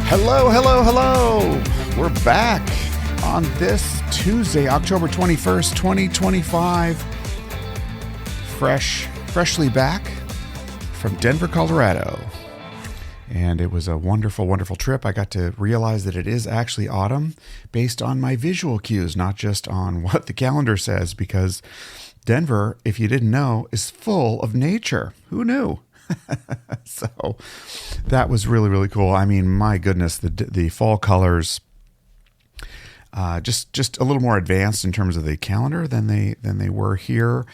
Hello, hello, hello. We're back on this Tuesday, October 21st, 2025. Freshly back from Denver, Colorado. And it was a wonderful, wonderful trip. I got to realize that it is actually autumn based on my visual cues, not just on what the calendar says, because Denver, if you didn't know, is full of nature. Who knew? So that was really, really cool. I mean, my goodness, the fall colors, just a little more advanced in terms of the calendar than they were here.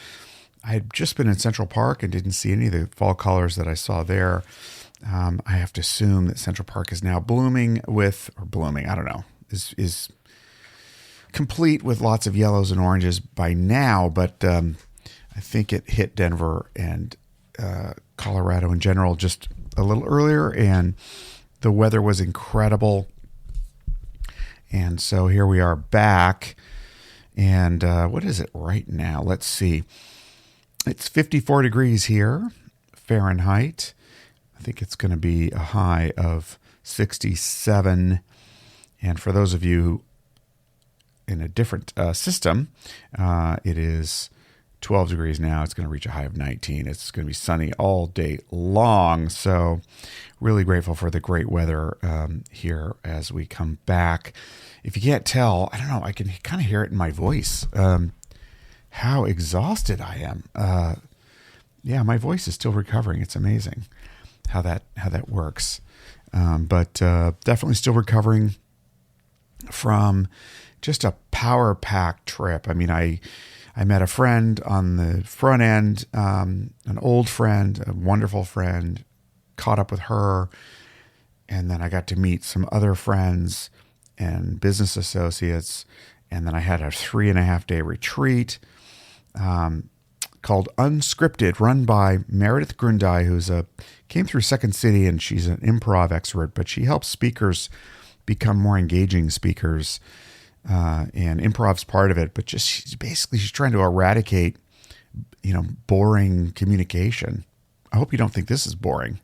I had just been in Central Park and didn't see any of the fall colors that I saw there. I have to assume that Central Park is now blooming, I don't know, is complete with lots of yellows and oranges by now, but I think it hit Denver and Colorado in general just a little earlier, and the weather was incredible. And so here we are back, and what is it right now? Let's see. It's 54 degrees here, Fahrenheit. I think it's going to be a high of 67. And for those of you in a different system, it is 12 degrees now. It's going to reach a high of 19. It's going to be sunny all day long. So really grateful for the great weather here as we come back. If you can't tell, I don't know, I can kind of hear it in my voice, how exhausted I am. Yeah, my voice is still recovering. It's amazing how that works. But definitely still recovering from just a power-packed trip. I mean, I met a friend on the front end, an old friend, a wonderful friend, caught up with her, and then I got to meet some other friends and business associates, and then I had a 3.5-day retreat called Unscripted, run by Meredith Grundy, who's came through Second City, and she's an improv expert, but she helps speakers become more engaging speakers. And improv's part of it, but she's trying to eradicate, boring communication. I hope you don't think this is boring.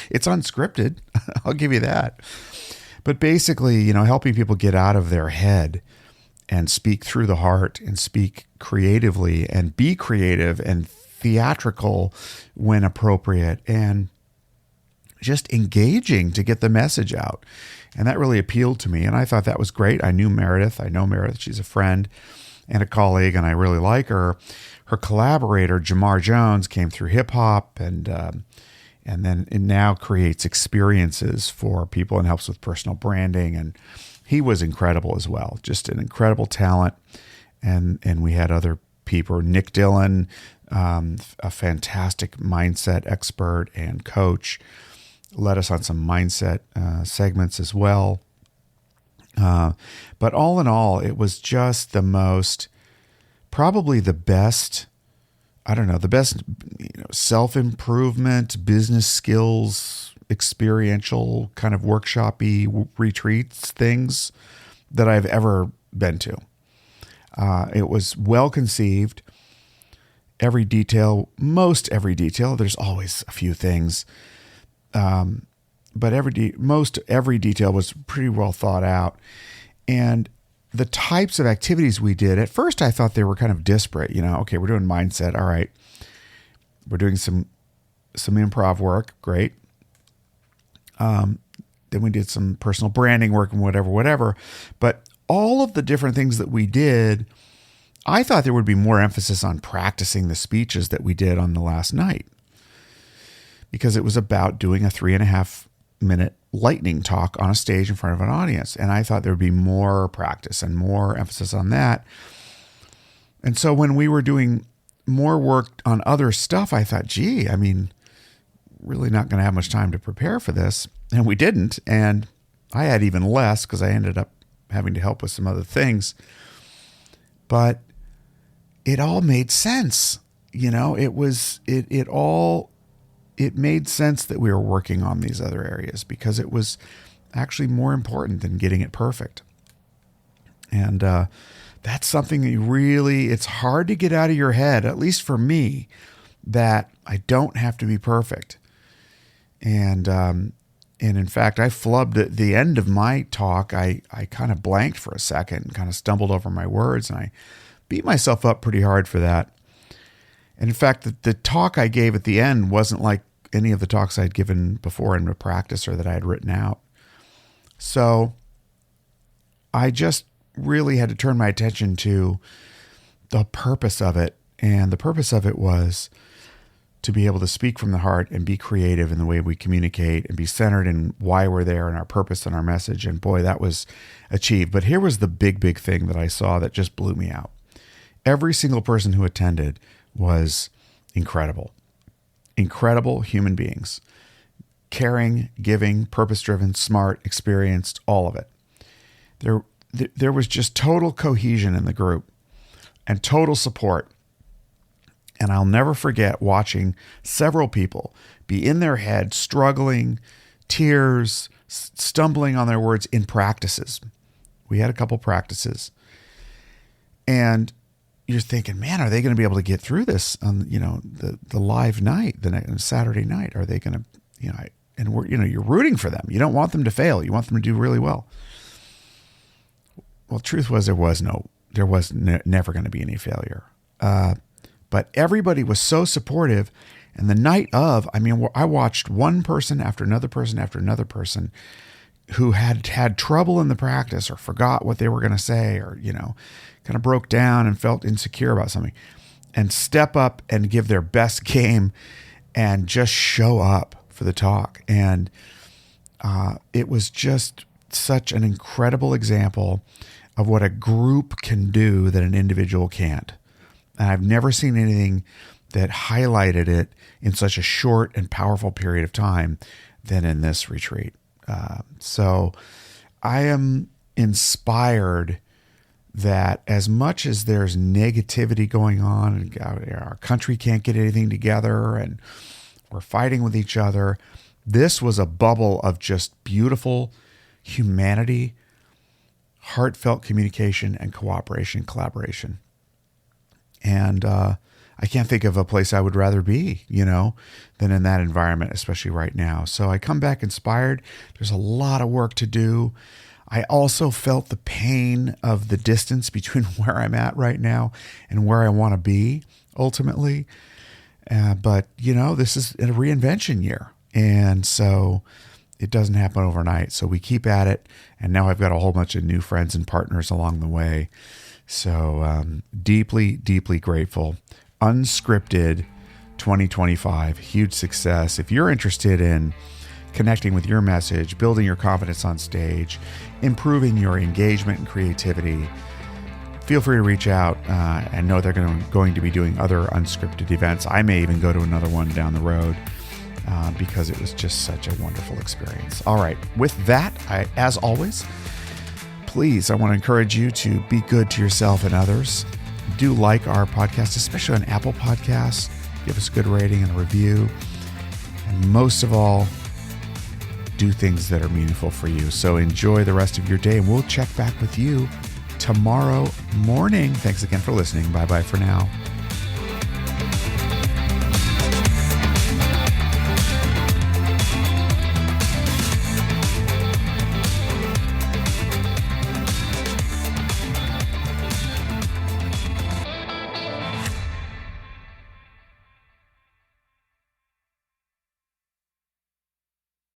It's unscripted. I'll give you that. But basically, helping people get out of their head and speak through the heart and speak creatively and be creative and theatrical when appropriate and just engaging to get the message out. And that really appealed to me. And I thought that was great. I know Meredith. She's a friend and a colleague, and I really like her. Her collaborator, Jamar Jones, came through hip hop and then it now creates experiences for people and helps with personal branding. And he was incredible as well. Just an incredible talent. And we had other people, Nick Dillon, a fantastic mindset expert and coach, led us on some mindset segments as well. But all in all, it was just probably the best, self-improvement, business skills, experiential kind of workshop-y retreats things that I've ever been to. It was well conceived. Most every detail, there's always a few things, but most every detail was pretty well thought out. And the types of activities we did, at first I thought they were kind of disparate. Okay, we're doing mindset. All right. We're doing some improv work. Great. Then we did some personal branding work and whatever. But all of the different things that we did, I thought there would be more emphasis on practicing the speeches that we did on the last night, because it was about doing a 3.5-minute lightning talk on a stage in front of an audience. And I thought there would be more practice and more emphasis on that. And so when we were doing more work on other stuff, I thought, really not going to have much time to prepare for this. And we didn't. And I had even less because I ended up having to help with some other things. But it all made sense. It made sense that we were working on these other areas because it was actually more important than getting it perfect. And that's something that it's hard to get out of your head, at least for me, that I don't have to be perfect. And And in fact, I flubbed at the end of my talk. I kind of blanked for a second and kind of stumbled over my words, and I beat myself up pretty hard for that. And in fact, the talk I gave at the end wasn't like any of the talks I'd given before in a practice or that I had written out. So I just really had to turn my attention to the purpose of it. And the purpose of it was to be able to speak from the heart and be creative in the way we communicate and be centered in why we're there and our purpose and our message. And boy, that was achieved. But here was the big thing that I saw that just blew me out. Every single person who attended was incredible. Incredible human beings. Caring, giving, purpose-driven, smart, experienced, all of it. There was just total cohesion in the group and total support. And I'll never forget watching several people be in their head, struggling, tears, stumbling on their words in practices. We had a couple practices. And you're thinking, man, are they going to be able to get through this on, the live night, the next Saturday night? Are they going to, and you're rooting for them. You don't want them to fail. You want them to do really well. Well, truth was there was never going to be any failure. But everybody was so supportive. And the night of, I watched one person after another person after another person who had trouble in the practice or forgot what they were going to say or, kind of broke down and felt insecure about something and step up and give their best game and just show up for the talk. And it was just such an incredible example of what a group can do that an individual can't. And I've never seen anything that highlighted it in such a short and powerful period of time than in this retreat. So I am inspired that as much as there's negativity going on and our country can't get anything together and we're fighting with each other, this was a bubble of just beautiful humanity, heartfelt communication and cooperation, collaboration. And I can't think of a place I would rather be, than in that environment, especially right now. So I come back inspired. There's a lot of work to do. I also felt the pain of the distance between where I'm at right now and where I want to be ultimately. But, this is a reinvention year. And so it doesn't happen overnight. So we keep at it. And now I've got a whole bunch of new friends and partners along the way. So deeply, deeply grateful. Unscripted 2025, huge success. If you're interested in connecting with your message, building your confidence on stage, improving your engagement and creativity, feel free to reach out. I know they're going to be doing other unscripted events. I may even go to another one down the road because it was just such a wonderful experience. All right. With that, as always, please, I want to encourage you to be good to yourself and others. Do like our podcast, especially on Apple Podcasts. Give us a good rating and a review. And most of all, do things that are meaningful for you. So enjoy the rest of your day, and we'll check back with you tomorrow morning. Thanks again for listening. Bye-bye for now.